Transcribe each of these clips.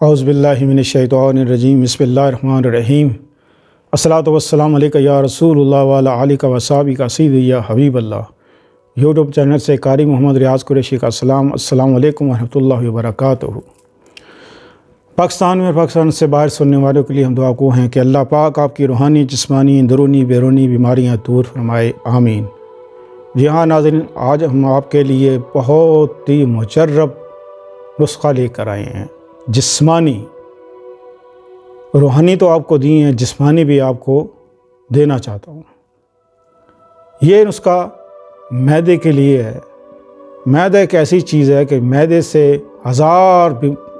اعوذ باللہ من الشیطان الرجیم بسم اللہ الرحمن الرحیم الصلاۃ والسلام علیکہ یا رسول اللہ وعلی آلہ وصحبہ سیدی یا حبیب اللہ۔ یوٹیوب چینل سے قاری محمد ریاض قریشی کا السلام علیکم ورحمۃ اللہ وبرکاتہ۔ پاکستان میں پاکستان سے باہر سننے والوں کے لیے ہم دعا کو ہیں کہ اللہ پاک آپ کی روحانی، جسمانی، اندرونی بیرونی بیماریاں دور فرمائے، آمین۔ جی ہاں ناظرین، آج ہم آپ کے لیے بہت ہی مجرب نسخہ لے کر آئے ہیں۔ جسمانی، روحانی تو آپ کو دی ہیں، جسمانی بھی آپ کو دینا چاہتا ہوں۔ یہ نسخہ معدے کے لیے ہے۔ معدہ ایک ایسی چیز ہے کہ معدے سے ہزار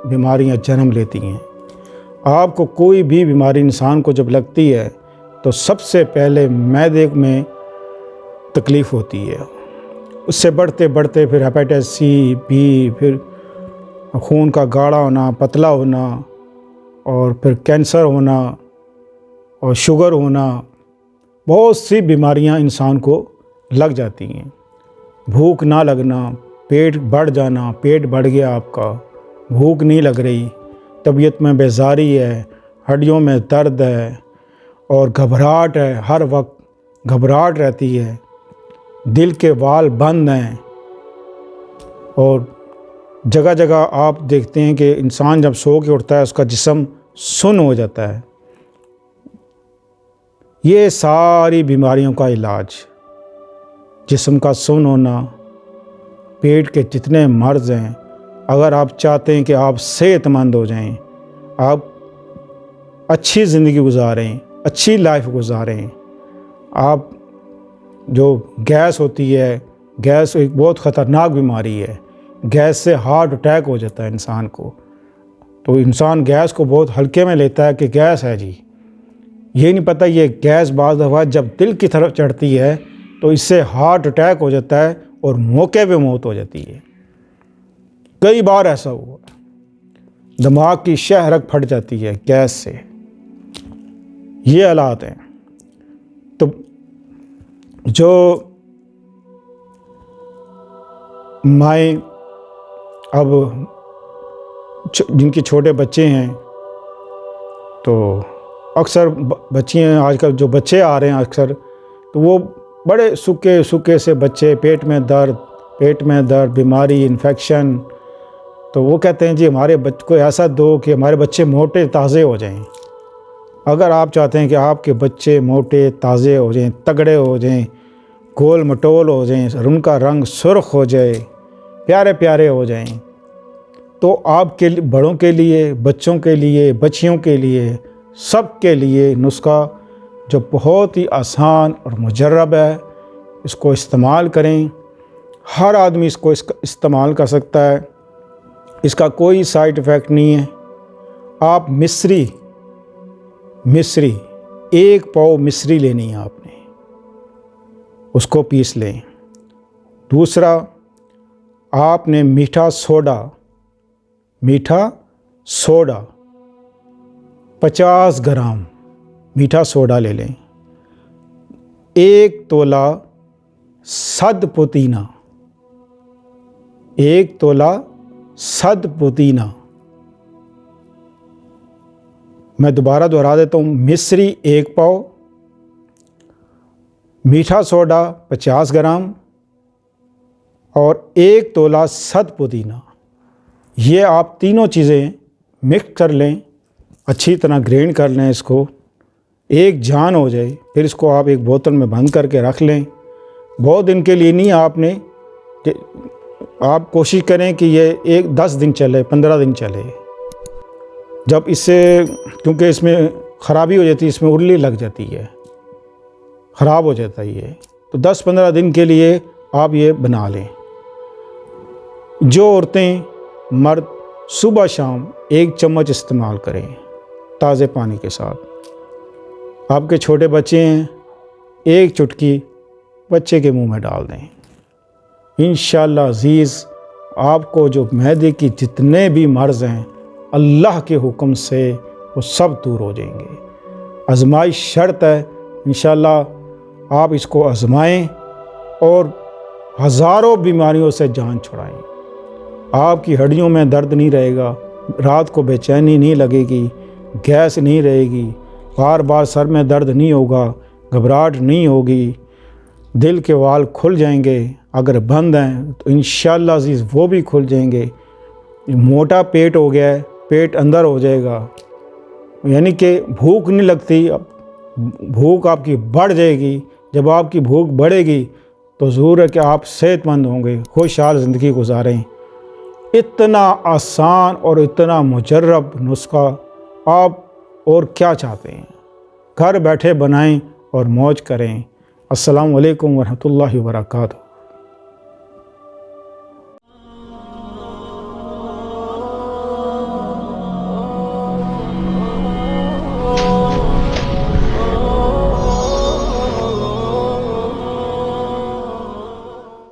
بیماریاں جنم لیتی ہیں۔ آپ کو کوئی بھی بیماری انسان کو جب لگتی ہے تو سب سے پہلے معدے میں تکلیف ہوتی ہے، اس سے بڑھتے بڑھتے پھر ہیپیٹائٹس سی، بی، پھر خون کا گاڑھا ہونا، پتلا ہونا، اور پھر کینسر ہونا اور شوگر ہونا، بہت سی بیماریاں انسان کو لگ جاتی ہیں۔ بھوک نہ لگنا، پیٹ بڑھ جانا، پیٹ بڑھ گیا آپ کا، بھوک نہیں لگ رہی، طبیعت میں بیزاری ہے، ہڈیوں میں درد ہے اور گھبراہٹ ہے، ہر وقت گھبراہٹ رہتی ہے، دل کے وال بند ہیں، اور جگہ جگہ آپ دیکھتے ہیں کہ انسان جب سو کے اٹھتا ہے اس کا جسم سن ہو جاتا ہے۔ یہ ساری بیماریوں کا علاج، جسم کا سن ہونا، پیٹ کے جتنے مرض ہیں، اگر آپ چاہتے ہیں کہ آپ صحت مند ہو جائیں، آپ اچھی زندگی گزاریں، اچھی لائف گزاریں، آپ جو گیس ہوتی ہے، گیس ایک بہت خطرناک بیماری ہے، گیس سے ہارٹ اٹیک ہو جاتا ہے انسان کو، تو انسان گیس کو بہت ہلکے میں لیتا ہے کہ گیس ہے جی، یہ نہیں پتہ یہ گیس بعض دفعہ جب دل کی طرف چڑھتی ہے تو اس سے ہارٹ اٹیک ہو جاتا ہے اور موقع پہ موت ہو جاتی ہے۔ کئی بار ایسا ہوا، دماغ کی شہ رگ پھٹ جاتی ہے گیس سے۔ یہ حالات ہیں۔ تو جو مائیں اب جن کے چھوٹے بچے ہیں، تو اکثر بچیاں، آج کل جو بچے آ رہے ہیں اکثر، تو وہ بڑے سکے سے بچے، پیٹ میں درد، بیماری، انفیکشن، تو وہ کہتے ہیں جی ہمارے بچے کو ایسا دو کہ ہمارے بچے موٹے تازے ہو جائیں۔ اگر آپ چاہتے ہیں کہ آپ کے بچے موٹے تازے ہو جائیں، تگڑے ہو جائیں، گول مٹول ہو جائیں، ان کا رنگ سرخ ہو جائے، پیارے پیارے ہو جائیں، تو آپ کے بڑوں کے لیے، بچوں کے لیے، بچیوں کے لیے، سب کے لیے نسخہ جو بہت ہی آسان اور مجرب ہے، اس کو استعمال کریں۔ ہر آدمی اس کو استعمال کر سکتا ہے، اس کا کوئی سائیڈ ایفیکٹ نہیں ہے۔ آپ مصری 1 پاؤ مصری لینی ہے آپ نے، اس کو پیس لیں۔ دوسرا، آپ نے میٹھا سوڈا 50 گرام میٹھا سوڈا لے لیں۔ 1 تولہ سد پودینہ، 1 تولہ سد پودینہ، میں دوبارہ دہرا دیتا ہوں، مصری 1 پاؤ، میٹھا سوڈا 50 گرام اور 1 تولہ سد پودینہ۔ یہ آپ تینوں چیزیں مکس کر لیں، اچھی طرح گرینڈ کر لیں، اس کو ایک جان ہو جائے، پھر اس کو آپ ایک بوتل میں بند کر کے رکھ لیں۔ بہت دن کے لیے نہیں، آپ کوشش کریں کہ یہ 10 دن چلے، 15 دن چلے۔ جب اس سے، کیونکہ اس میں خرابی ہو جاتی ہے، اس میں ارلی لگ جاتی ہے، خراب ہو جاتا ہے یہ، تو 10-15 دن کے لیے آپ یہ بنا لیں۔ جو عورتیں، مرد صبح شام 1 چمچ استعمال کریں تازے پانی کے ساتھ۔ آپ کے چھوٹے بچے ہیں، 1 چٹکی بچے کے منہ میں ڈال دیں۔ انشاءاللہ عزیز، آپ کو جو معدے کی جتنے بھی مرض ہیں، اللہ کے حکم سے وہ سب دور ہو جائیں گے۔ آزمائش شرط ہے، انشاءاللہ آپ اس کو آزمائیں اور ہزاروں بیماریوں سے جان چھڑائیں۔ آپ کی ہڈیوں میں درد نہیں رہے گا، رات کو بے چینی نہیں لگے گی، گیس نہیں رہے گی، بار بار سر میں درد نہیں ہوگا، گھبراہٹ نہیں ہوگی، دل کے وال کھل جائیں گے، اگر بند ہیں تو انشاءاللہ عزیز وہ بھی کھل جائیں گے۔ موٹا پیٹ ہو گیا ہے، پیٹ اندر ہو جائے گا، یعنی کہ بھوک نہیں لگتی، بھوک آپ کی بڑھ جائے گی۔ جب آپ کی بھوک بڑھے گی تو ضرور ہے کہ آپ صحت مند ہوں گے، خوشحال زندگی گزاریں۔ اتنا آسان اور اتنا مجرب نسخہ آپ اور کیا چاہتے ہیں؟ گھر بیٹھے بنائیں اور موج کریں۔ السلام علیکم ورحمۃ اللہ وبرکاتہ۔